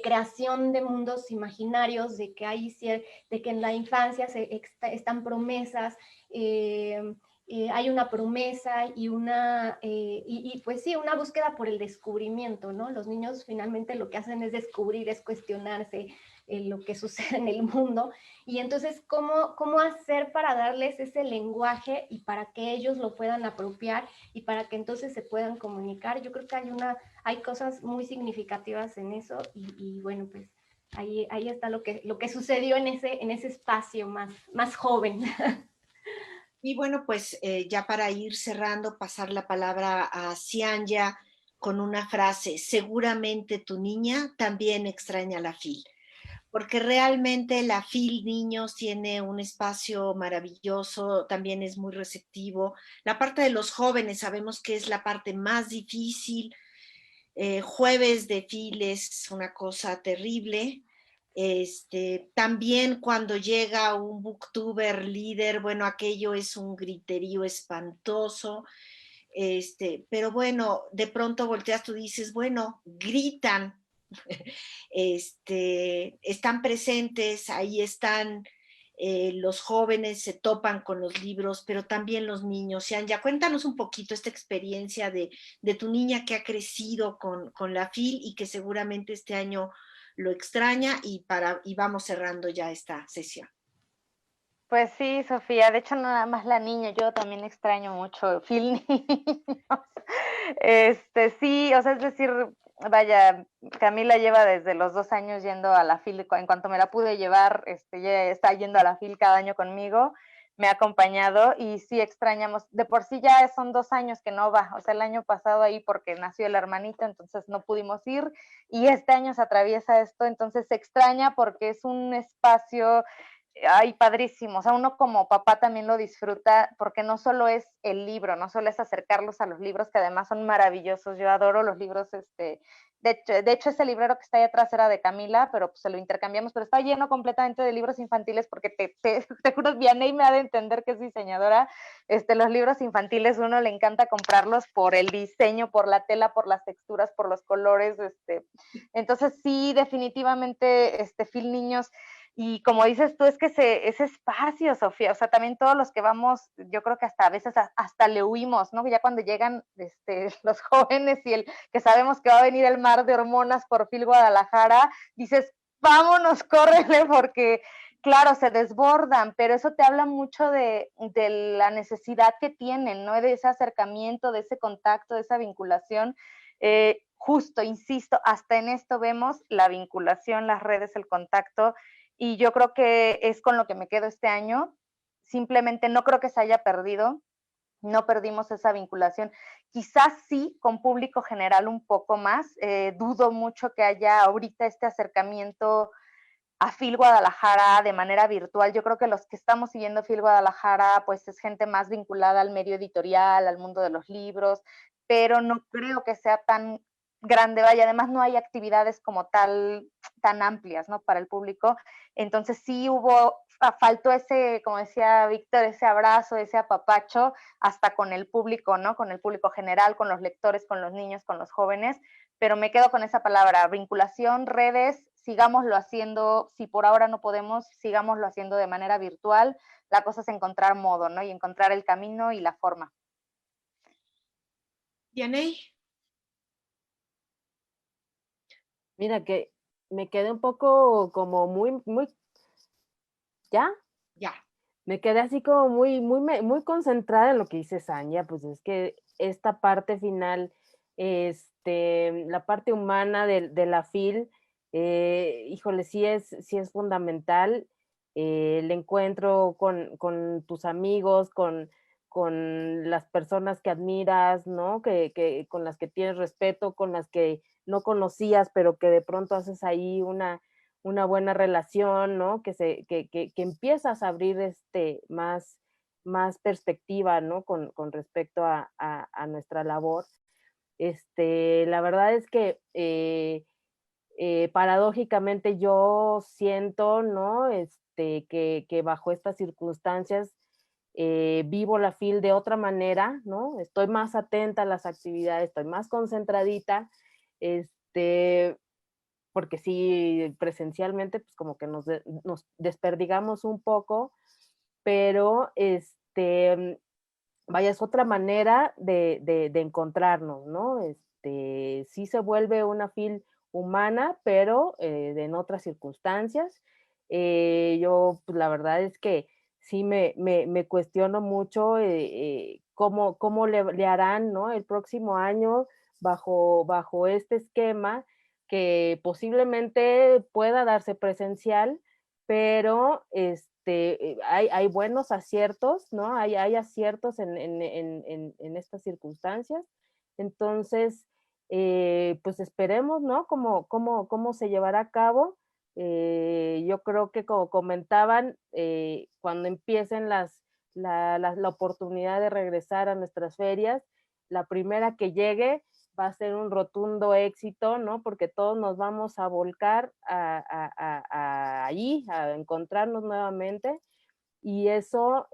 creación de mundos imaginarios, de que en la infancia están promesas, hay una promesa y pues sí, una búsqueda por el descubrimiento, ¿no? Los niños finalmente lo que hacen es descubrir, es cuestionarse lo que sucede en el mundo. Y entonces, ¿cómo hacer para darles ese lenguaje y para que ellos lo puedan apropiar y para que entonces se puedan comunicar? Yo creo que hay cosas muy significativas en eso y bueno, pues ahí está lo que sucedió en ese espacio más joven. Y bueno, pues ya para ir cerrando, pasar la palabra a Cianya con una frase: seguramente tu niña también extraña la FIL, porque realmente la FIL Niños tiene un espacio maravilloso, también es muy receptivo. La parte de los jóvenes sabemos que es la parte más difícil. Jueves de FIL es una cosa terrible. También cuando llega un booktuber líder, bueno, aquello es un griterío espantoso. Pero bueno, de pronto volteas, tú dices, bueno, gritan, están presentes, ahí están. Los jóvenes se topan con los libros, pero también los niños. Ya cuéntanos un poquito esta experiencia de tu niña que ha crecido con la FIL y que seguramente este año lo extraña, y vamos cerrando ya esta sesión. Pues sí, Sofía, de hecho no nada más la niña, yo también extraño mucho Phil Niños. Sí, o sea, es decir, vaya, Camila lleva desde los 2 años yendo a la FIL, en cuanto me la pude llevar, ya está yendo a la FIL cada año conmigo, me ha acompañado y sí extrañamos, de por sí ya son 2 años que no va, o sea, el año pasado ahí porque nació el hermanito, entonces no pudimos ir, y este año se atraviesa esto, entonces se extraña porque es un espacio, ay, padrísimo, o sea, uno como papá también lo disfruta porque no solo es el libro, no solo es acercarlos a los libros, que además son maravillosos, yo adoro los libros, de hecho ese librero que está ahí atrás era de Camila, pero pues se lo intercambiamos, pero está lleno completamente de libros infantiles porque te juro, Vianney me ha de entender que es diseñadora, los libros infantiles uno le encanta comprarlos por el diseño, por la tela, por las texturas, por los colores, entonces sí, definitivamente, Phil Niños. Y como dices tú, es que ese espacio, Sofía, o sea, también todos los que vamos, yo creo que hasta a veces hasta le huimos, ¿no? Ya cuando llegan los jóvenes y que sabemos que va a venir el mar de hormonas por Phil Guadalajara, dices, vámonos, córrele, porque claro, se desbordan, pero eso te habla mucho de la necesidad que tienen, ¿no? De ese acercamiento, de ese contacto, de esa vinculación. Justo, insisto, hasta en esto vemos la vinculación, las redes, el contacto, y yo creo que es con lo que me quedo este año. Simplemente no creo que se haya perdido, no perdimos esa vinculación. Quizás sí, con público general un poco más. Dudo mucho que haya ahorita este acercamiento a Phil Guadalajara de manera virtual. Yo creo que los que estamos siguiendo Phil Guadalajara, pues es gente más vinculada al medio editorial, al mundo de los libros, pero no creo que sea tan grande, vaya, además no hay actividades como tal tan amplias, ¿no? Para el público. Entonces sí faltó ese, como decía Víctor, ese abrazo, ese apapacho, hasta con el público, ¿no? Con el público general, con los lectores, con los niños, con los jóvenes, pero me quedo con esa palabra, vinculación, redes, sigámoslo haciendo, si por ahora no podemos, sigámoslo haciendo de manera virtual. La cosa es encontrar modo, ¿no? Y encontrar el camino y la forma. Dianey. Mira que me quedé un poco como muy, ¿ya? Ya. Me quedé así como muy concentrada en lo que dice Sanya, pues es que esta parte final, la parte humana de la FIL, híjole, sí es fundamental, el encuentro con tus amigos, con las personas que admiras, ¿no? Con las que tienes respeto, con las que no conocías, pero que de pronto haces ahí una buena relación, ¿no? Que empiezas a abrir más perspectiva, ¿no? Con respecto a nuestra labor. La verdad es que paradójicamente yo siento, ¿no? Que bajo estas circunstancias vivo la FIL de otra manera, ¿no? Estoy más atenta a las actividades, estoy más concentradita, porque sí, presencialmente, pues como que nos desperdigamos un poco, pero vaya, es otra manera de encontrarnos, ¿no? Sí se vuelve una FIL humana, pero en otras circunstancias. Pues la verdad es que sí me cuestiono mucho cómo le harán, ¿no? El próximo año bajo este esquema que posiblemente pueda darse presencial, pero hay buenos aciertos, ¿no? Hay aciertos en estas circunstancias. Entonces, pues esperemos, ¿no? Cómo se llevará a cabo. Yo creo que como comentaban, cuando empiecen la oportunidad de regresar a nuestras ferias, la primera que llegue va a ser un rotundo éxito, ¿no? Porque todos nos vamos a volcar allí, a encontrarnos nuevamente, y eso,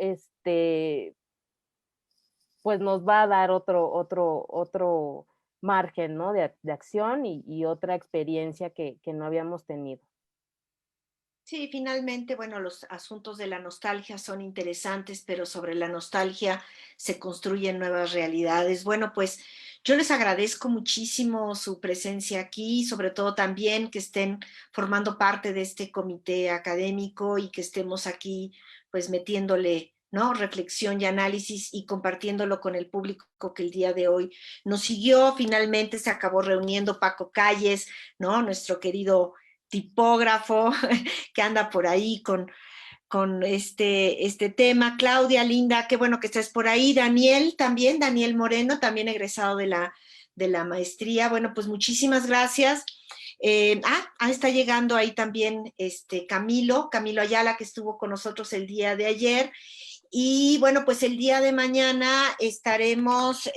pues nos va a dar otro margen, ¿no? De acción y otra experiencia que no habíamos tenido. Sí, finalmente, bueno, los asuntos de la nostalgia son interesantes, pero sobre la nostalgia se construyen nuevas realidades. Bueno, pues yo les agradezco muchísimo su presencia aquí, sobre todo también que estén formando parte de este comité académico y que estemos aquí pues metiéndole, ¿no? Reflexión y análisis y compartiéndolo con el público que el día de hoy nos siguió. Finalmente se acabó reuniendo Paco Calles, ¿no? Nuestro querido tipógrafo que anda por ahí con este tema. Claudia, linda, qué bueno que estés por ahí. Daniel también, Daniel Moreno, también egresado de la maestría. Bueno, pues muchísimas gracias. Está llegando ahí también Camilo Ayala, que estuvo con nosotros el día de ayer. Y bueno, pues el día de mañana estaremos...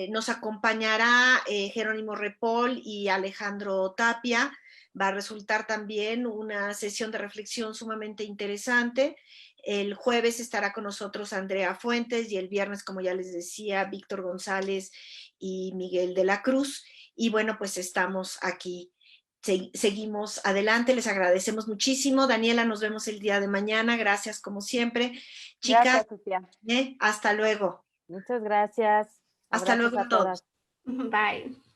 nos acompañará Jerónimo Repol y Alejandro Tapia. Va a resultar también una sesión de reflexión sumamente interesante. El jueves estará con nosotros Andrea Fuentes y el viernes, como ya les decía, Víctor González y Miguel de la Cruz. Y bueno, pues estamos aquí. Seguimos adelante, les agradecemos muchísimo. Daniela, nos vemos el día de mañana. Gracias como siempre. Chicas, Gracias, hasta luego. Muchas gracias. Hasta Abrazos luego a a todos. todas. Bye.